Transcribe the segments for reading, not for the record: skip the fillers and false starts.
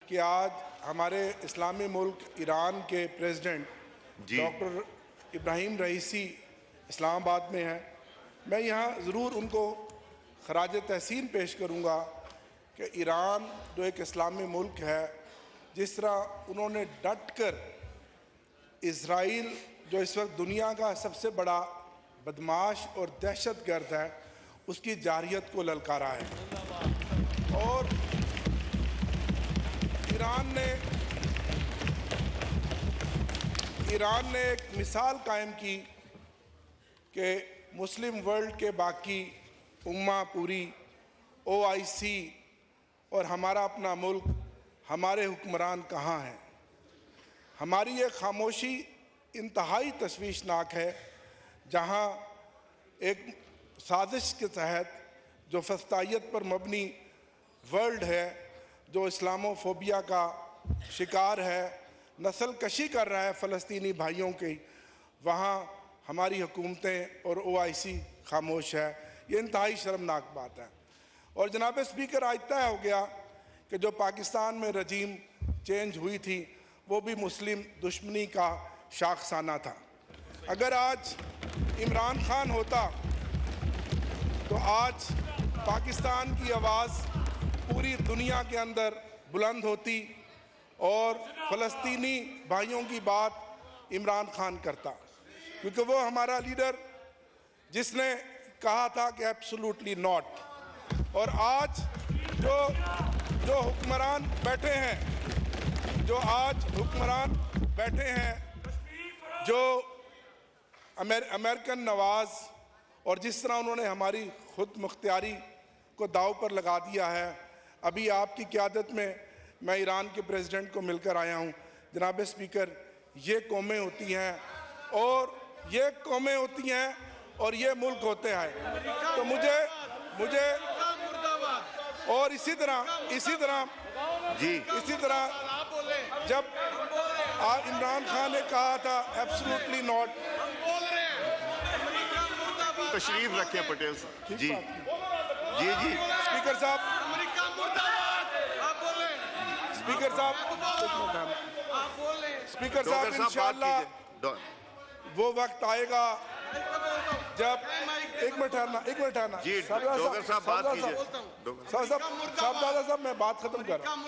کہ آج ہمارے اسلامی ملک ایران کے پریزیڈنٹ ڈاکٹر ابراہیم رئیسی اسلام آباد میں ہیں. میں یہاں ضرور ان کو خراج تحسین پیش کروں گا کہ ایران جو ایک اسلامی ملک ہے، جس طرح انہوں نے ڈٹ کر اسرائیل جو اس وقت دنیا کا سب سے بڑا بدماش اور دہشت گرد ہے، اس کی جارحیت کو للکارا ہے. اور ایران نے ایک مثال قائم کی کہ مسلم ورلڈ کے باقی امہ پوری OIC اور ہمارا اپنا ملک، ہمارے حکمران کہاں ہیں. ہماری یہ خاموشی انتہائی تشویشناک ہے، جہاں ایک سازش کے تحت جو فسطائیت پر مبنی ورلڈ ہے، جو اسلاموفوبیا کا شکار ہے، نسل کشی کر رہا ہے فلسطینی بھائیوں کی، وہاں ہماری حکومتیں اور OIC خاموش ہے. یہ انتہائی شرمناک بات ہے. اور جناب اسپیکر، آج طے ہو گیا کہ جو پاکستان میں رجیم چینج ہوئی تھی وہ بھی مسلم دشمنی کا شاخسانہ تھا. اگر آج عمران خان ہوتا تو آج پاکستان کی آواز پوری دنیا کے اندر بلند ہوتی اور فلسطینی بھائیوں کی بات عمران خان کرتا، کیونکہ وہ ہمارا لیڈر جس نے کہا تھا کہ ایبسولوٹلی ناٹ. اور آج جو حکمران بیٹھے ہیں، جو امریکن نواز، اور جس طرح انہوں نے ہماری خود مختاری کو داؤ پر لگا دیا ہے. ابھی آپ کی قیادت میں میں ایران کے پریزیڈنٹ کو مل کر آیا ہوں. جناب اسپیکر، یہ قومیں ہوتی ہیں اور یہ ملک ہوتے ہیں. تو مجھے اور اسی طرح جب عمران خان نے کہا تھا ایبسولوٹلی ناٹ. تشریف رکھیں پٹیل صاحب. جی اسپیکر صاحب انشاءاللہ وہ وقت آئے گا جب ایک منٹ ٹھہرنا. ڈوگر صاحب بات کیجئے. صاحبزادہ صاحب میں بات ختم کر رہا ہوں.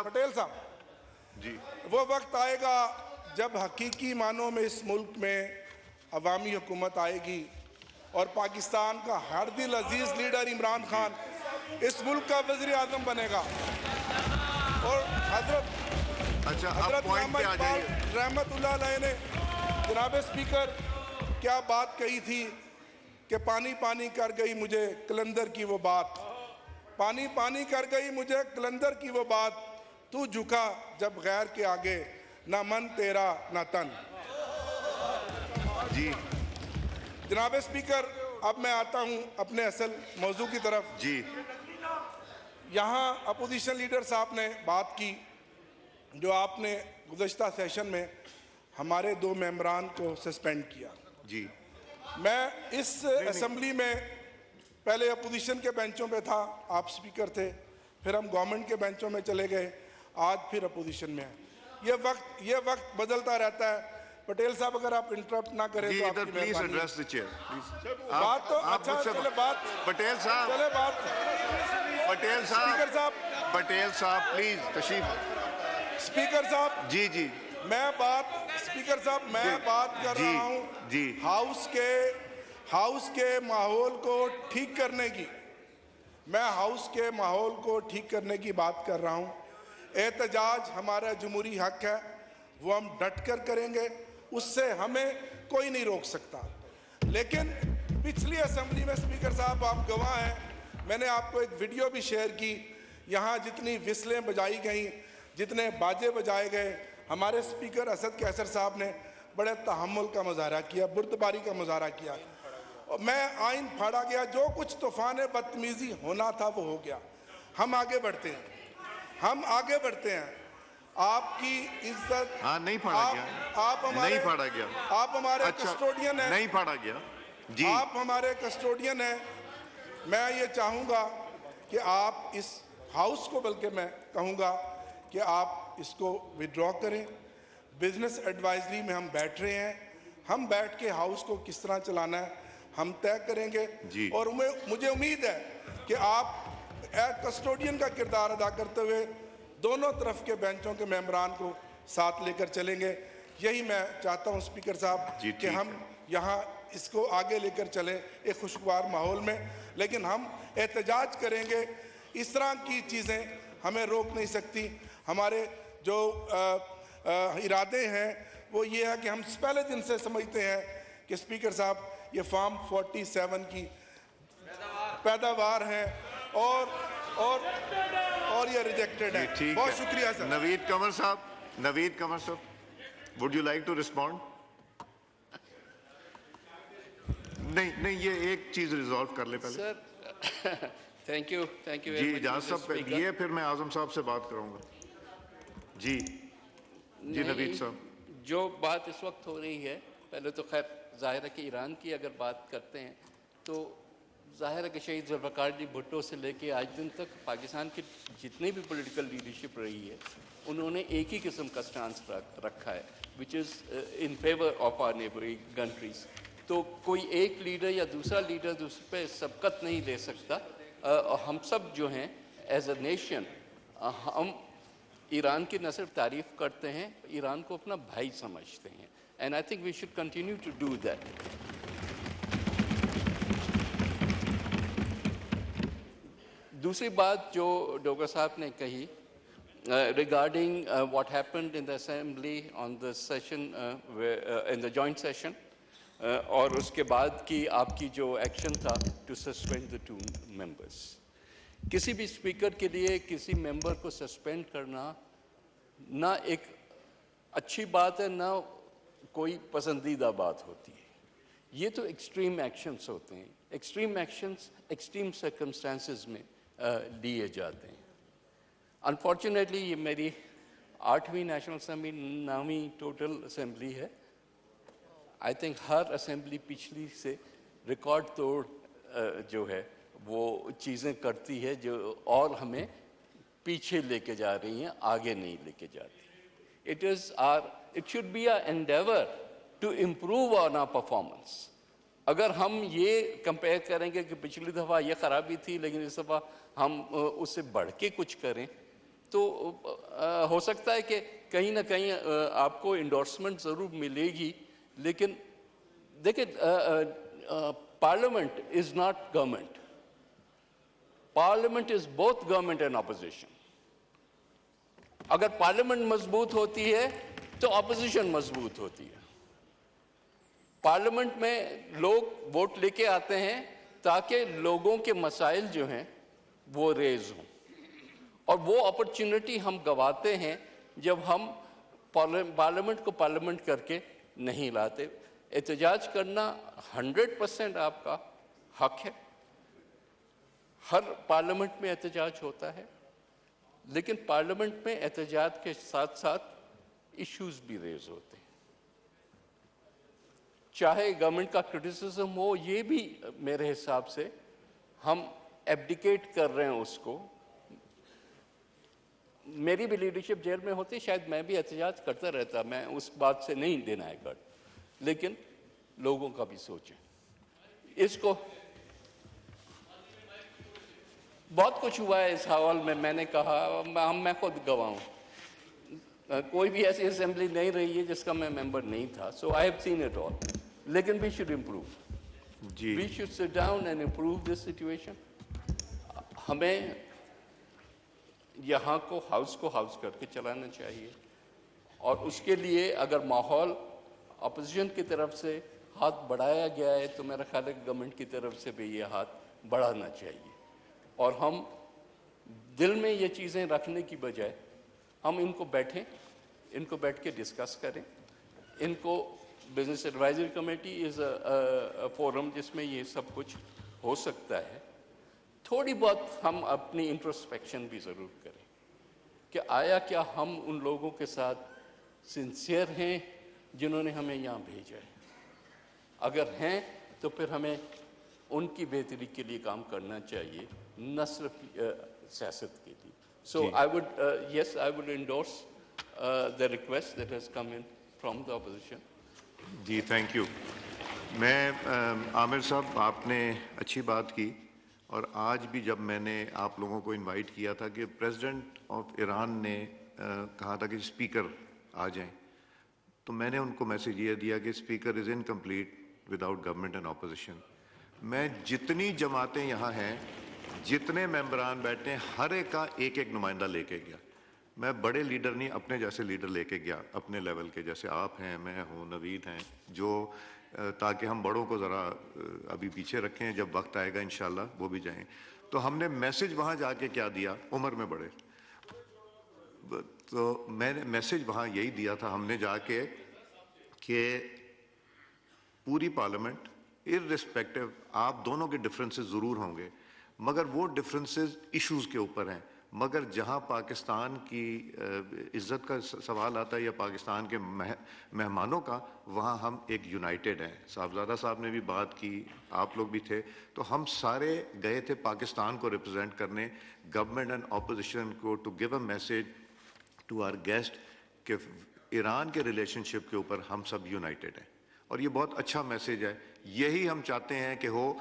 پٹیل صاحب، وہ وقت آئے گا جب حقیقی معنوں میں اس ملک میں عوامی حکومت آئے گی اور پاکستان کا ہر دل عزیز لیڈر عمران خان اس ملک کا وزیر اعظم بنے گا. اور حضرت محمد اقبال رحمت اللہ علیہ نے جناب اسپیکر کیا بات کہی تھی کہ پانی پانی کر گئی مجھے کلندر کی وہ بات، پانی پانی کر گئی مجھے کلندر کی وہ بات، تو جھکا جب غیر کے آگے، نہ من تیرا نہ تن. جناب اسپیکر، اب میں آتا ہوں اپنے اصل موضوع کی طرف. یہاں اپوزیشن لیڈر صاحب نے بات کی جو آپ نے گزشتہ سیشن میں ہمارے 2 ممبران کو سسپینڈ کیا. میں اس اسمبلی میں پہلے اپوزیشن کے بینچوں پہ تھا، آپ سپیکر تھے، پھر ہم گورنمنٹ کے بینچوں میں چلے گئے، آج پھر اپوزیشن میں ہیں. یہ وقت بدلتا رہتا ہے. پٹیل صاحب اگر آپ انٹرپٹ نہ کریں تو آپ کی مہربانی. بات تو اچھا چلے بات پٹیل صاحب پلیز تشریف. اسپیکر صاحب میں بات کر رہا ہوں ہاؤس کے ماحول کو ٹھیک کرنے کی. میں ہاؤس کے ماحول کو ٹھیک کرنے کی بات کر رہا ہوں. احتجاج ہمارا جمہوری حق ہے، وہ ہم ڈٹ کر کریں گے، اس سے ہمیں کوئی نہیں روک سکتا. لیکن پچھلی اسمبلی میں اسپیکر صاحب آپ گواہ ہیں، میں نے آپ کو ایک ویڈیو بھی شیئر کی. یہاں جتنی وسلیں بجائی گئیں، جتنے باجے بجائے گئے، ہمارے اسپیکر اسد کیسر صاحب نے بڑے تحمل کا مظاہرہ کیا، بردباری کا مظاہرہ کیا. میں آئین پھاڑا گیا، جو کچھ طوفان بدتمیزی ہونا تھا وہ ہو گیا. ہم آگے بڑھتے ہیں. آپ کی عزت نہیں پھاڑا گیا. آپ ہمارے کسٹوڈین ہیں. نہیں پھاڑا گیا. آپ ہمارے کسٹوڈین ہیں. میں یہ چاہوں گا کہ آپ اس ہاؤس کو بلکہ میں کہوں گا کہ آپ اس کو وڈرا کریں. بزنس ایڈوائزری میں ہم بیٹھ رہے ہیں, ہم بیٹھ کے ہاؤس کو کس طرح چلانا ہے ہم طے کریں گے. اور مجھے امید ہے کہ آپ کسٹوڈین کا کردار ادا کرتے ہوئے دونوں طرف کے بینچوں کے ممبران کو ساتھ لے کر چلیں گے. یہی میں چاہتا ہوں اسپیکر صاحب کہ ہم یہاں اس کو آگے لے کر چلیں ایک خوشگوار ماحول میں, لیکن ہم احتجاج کریں گے. اس طرح کی چیزیں ہمیں روک نہیں سکتی. ہمارے جو ارادے ہیں وہ یہ ہے کہ ہم پہلے دن سے سمجھتے ہیں کہ اسپیکر صاحب یہ فارم 47 کی پیداوار ہے اور یہ ریجیکٹڈ ہے. بہت شکریہ سر. نوید قمر صاحب would you like to respond؟ نہیں یہ ایک چیز ریزالو کر لے پہلے. سر تھینک یو جی اجاز صاحب یہ پھر میں اعظم صاحب سے بات کروں گا. جی نوید صاحب. جو بات اس وقت ہو رہی ہے, پہلے تو خیر ظاہر ہے کہ ایران کی اگر بات کرتے ہیں تو ظاہر ہے کہ شہید ذوالفقار علی بھٹو سے لے کے آج دن تک پاکستان کی جتنی بھی پولیٹیکل لیڈرشپ رہی ہے انہوں نے ایک ہی قسم کا سٹانس رکھا ہے which is in favor of our neighboring countries. تو کوئی ایک لیڈر یا دوسرا لیڈر اس پہ سبقت نہیں لے سکتا. ہم سب جو ہیں ایز اے نیشن ہم ایران کی نہ صرف تعریف کرتے ہیں, ایران کو اپنا بھائی سمجھتے ہیں. And I think we should continue to do that. دوسری بات جو ڈوگر صاحب نے کہی regarding what happened in the assembly on the session in the joint session اور اس کے بعد کی آپ کی جو ایکشن تھا to suspend the 2 members. کسی بھی اسپیکر کے لیے کسی ممبر کو سسپینڈ کرنا نہ ایک اچھی بات ہے نہ کوئی پسندیدہ بات ہوتی ہے. یہ تو ایکسٹریم ایکشنز ہوتے ہیں. ایکسٹریم ایکشنز ایکسٹریم سرکمسٹانسز میں لیے جاتے ہیں. انفارچونیٹلی یہ میری 8ویں نیشنل اسمبلی 9ویں ٹوٹل اسمبلی ہے. آئی تھنک ہر اسمبلی پچھلی سے ریکارڈ توڑ جو ہے وہ چیزیں کرتی ہے جو اور ہمیں پیچھے لے کے جا رہی ہیں, آگے نہیں لے کے جاتی. It should be an endeavor to improve on our performance. اگر ہم یہ کمپیئر کریں گے کہ پچھلی دفعہ یہ خرابی تھی لیکن اس دفعہ ہم اس سے بڑھ کے کچھ کریں تو ہو سکتا ہے کہ کہیں نہ کہیں آپ کو انڈورسمنٹ ضرور ملے گی. لیکن دیکھیں parliament is not government. Parliament is both government and opposition. اگر پارلیمنٹ مضبوط ہوتی ہے تو اپوزیشن مضبوط ہوتی ہے. پارلیمنٹ میں لوگ ووٹ لے کے آتے ہیں تاکہ لوگوں کے مسائل جو ہیں وہ ریز ہوں, اور وہ اپرچونٹی ہم گواتے ہیں جب ہم پارلیمنٹ کو پارلیمنٹ کر کے نہیں لاتے. احتجاج کرنا 100% آپ کا حق ہے. ہر پارلیمنٹ میں احتجاج ہوتا ہے, لیکن پارلیمنٹ میں احتجاج کے ساتھ ساتھ ایشوز بھی ریز ہوتے ہیں. چاہے گورنمنٹ کا کرٹیسزم ہو, یہ بھی میرے حساب سے ہم ایبڈیکیٹ کر رہے ہیں اس کو. میری بھی لیڈرشپ جیل میں ہوتی, شاید میں بھی احتجاج کرتا رہتا, میں اس بات سے نہیں ڈینائی کرتا, لیکن لوگوں کا بھی سوچیں. اس کو بہت کچھ ہوا ہے اس حوالے میں نے کہا, میں خود گواہ ہوں. کوئی بھی ایسی اسمبلی نہیں رہی ہے جس کا میں ممبر نہیں تھا. So I have seen it all. لیکن we should improve. We should sit down and improve this situation. ہمیں یہاں کو ہاؤس کر کے چلانا چاہیے, اور اس کے لیے اگر ماحول اپوزیشن کی طرف سے ہاتھ بڑھایا گیا ہے تو میرا خیال ہے کہ گورنمنٹ کی طرف سے بھی یہ ہاتھ بڑھانا چاہیے. اور ہم دل میں یہ چیزیں رکھنے کی بجائے ہم ان کو بیٹھ کے ڈسکس کریں. ان کو بزنس ایڈوائزری کمیٹی از اے فورم جس میں یہ سب کچھ ہو سکتا ہے. تھوڑی بہت ہم اپنی انٹروسپیکشن بھی ضرور کریں کہ آیا کیا ہم ان لوگوں کے ساتھ سنسیئر ہیں جنہوں نے ہمیں یہاں بھیجا ہے. اگر ہیں تو پھر ہمیں ان کی بہتری کے لیے کام کرنا چاہیے, نہ صرف سیاست کے لیے. So I would, yes, I would endorse the request that has come in from the opposition. جی تھینک یو. میں عامر صاحب آپ نے اچھی بات کی, اور آج بھی جب میں نے آپ لوگوں کو انوائٹ کیا تھا کہ پریزیڈنٹ آف ایران نے کہا تھا کہ اسپیکر آ جائیں, تو میں نے ان کو میسج یہ دیا کہ speaker is incomplete without government and opposition. میں جتنی جماعتیں یہاں ہیں, جتنے ممبران بیٹھے ہیں, ہر ایک کا ایک ایک نمائندہ لے کے گیا. میں بڑے لیڈر نہیں, اپنے جیسے لیڈر لے کے گیا, اپنے لیول کے, جیسے آپ ہیں, میں ہوں, نوید ہیں, جو تاکہ ہم بڑوں کو ذرا ابھی پیچھے رکھیں, جب وقت آئے گا انشاءاللہ وہ بھی جائیں. تو ہم نے میسج وہاں جا کے کیا دیا, عمر میں بڑے, تو میں نے میسج وہاں یہی دیا تھا ہم نے جا کے کہ پوری پارلیمنٹ ارسپیکٹو, آپ دونوں کے ڈفرینسز ضرور ہوں گے, مگر وہ ڈفرینسز ایشوز کے اوپر ہیں. مگر جہاں پاکستان کی عزت کا سوال آتا ہے یا پاکستان کے مہمانوں کا, وہاں ہم ایک یونائٹڈ ہیں. صاحبزادہ صاحب نے بھی بات کی, آپ لوگ بھی تھے, تو ہم سارے گئے تھے پاکستان کو ریپرزینٹ کرنے, گورنمنٹ اینڈ اپوزیشن کو, to give a message to our guest کہ ایران کے ریلیشن شپ کے اوپر ہم سب یونائٹڈ ہیں. اور یہ بہت اچھا میسج ہے, یہی ہم چاہتے ہیں کہ ہو.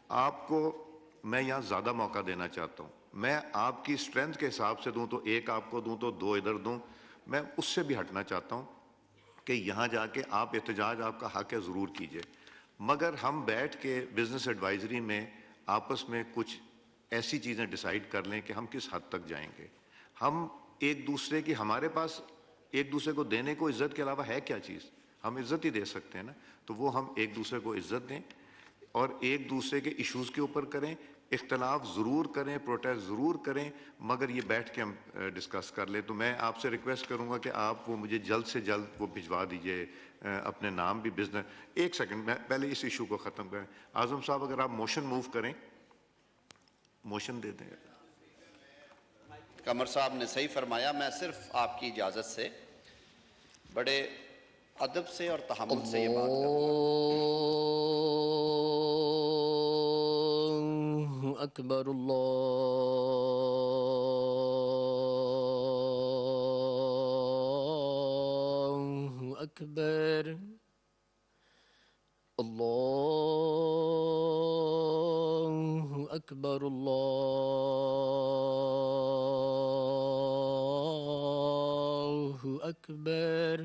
آپ کو میں یہاں زیادہ موقع دینا چاہتا ہوں, میں آپ کی اسٹرینتھ کے حساب سے دوں تو ایک آپ کو دوں تو دو ادھر دوں, میں اس سے بھی ہٹنا چاہتا ہوں کہ یہاں جا کے آپ احتجاج, آپ کا حق ہے, ضرور کیجئے, مگر ہم بیٹھ کے بزنس ایڈوائزری میں آپس میں کچھ ایسی چیزیں ڈیسائیڈ کر لیں کہ ہم کس حد تک جائیں گے. ہم ایک دوسرے کی, ہمارے پاس ایک دوسرے کو دینے کو عزت کے علاوہ ہے کیا چیز, ہم عزت ہی دے سکتے ہیں نا. تو وہ ہم ایک دوسرے کو عزت دیں اور ایک دوسرے کے ایشوز کے اوپر کریں, اختلاف ضرور کریں, پروٹیسٹ ضرور کریں, مگر یہ بیٹھ کے ہم ڈسکس کر لیں. تو میں آپ سے ریکویسٹ کروں گا کہ آپ وہ مجھے جلد سے جلد وہ بھجوا دیجئے, اپنے نام بھی, بزنس. ایک سیکنڈ, میں پہلے اس ایشو کو ختم کریں. اعظم صاحب اگر آپ موشن موو کریں, موشن دے دیں. قمر صاحب نے صحیح فرمایا. میں صرف آپ کی اجازت سے بڑے ادب سے اور تحمل سے یہ بات کروں. اللہ اکبر, اللہ اکبر, اللہ اکبر, اللہ اکبر.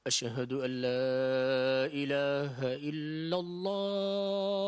اشہد ان لا الہ الا اللہ